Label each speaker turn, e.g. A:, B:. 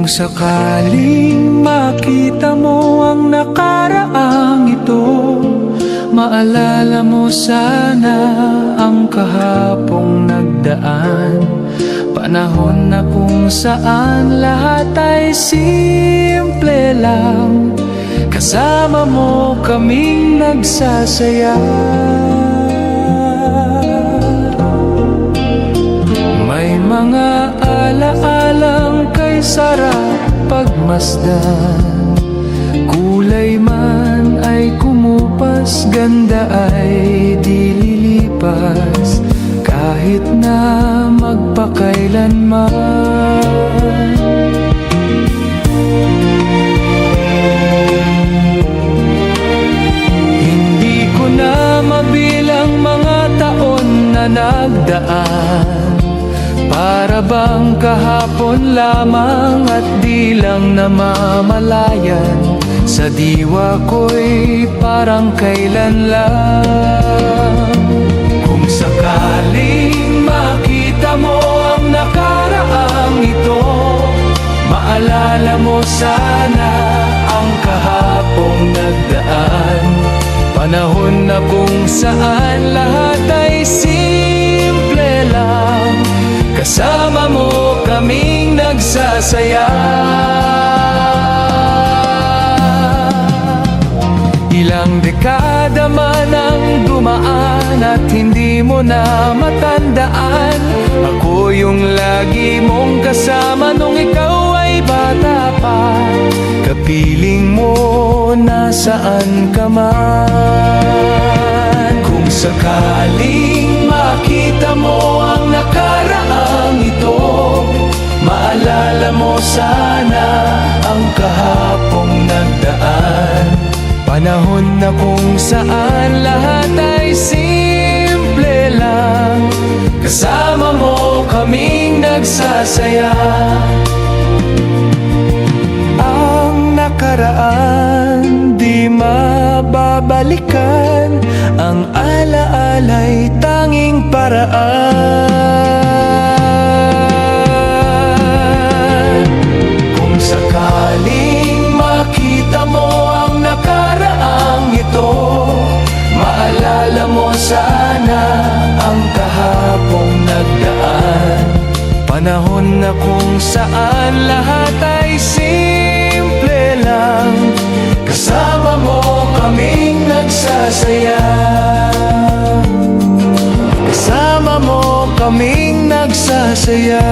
A: Kung sakaling makita mo ang nakaraang ito, maalala mo sana ang kahapong nagdaan. Panahon na kung saan lahat ay simple lang, kasama mo kaming nagsasaya. May mga alaalang kay sarap pagmasdan, kulay man ay kumupas, ganda ay di lilipas, kahit na magpakailanman. Hindi ko na mabilang mga taon na nagdaan, para bang kahapon lamang at di lang namamalayan. Sa diwa ko'y parang kailan lang. Kung sakaling makita mo ang nakaraang ito, maalala mo sana ang kahapong nagdaan. Panahon na kung saan lahat ay simple lang, kasama mo kaming nagsasaya. Ilang dekada man ang dumaan at hindi mo na matandaan, ako yung lagi mong kasama nung ikaw ay bata pa. Kapiling mo nasaan ka man. Kung sakaling makita mo ang nakaraang ito, maalala mo sana ang kahapong nagdaan. Panahon na kung saan lahat ay simple lang, kasama mo kaming nagsasaya. Ang nakaraan di mababalikan, ang alaala'y tanging paraan. Kung sakaling makita mo ang nakaraang ito, maalala mo sana ang kahapong nagdaan. Panahon na kung saan lahat ay simple lang, kasama mo kaming nagsasaya. Kasama mo kaming nagsasaya.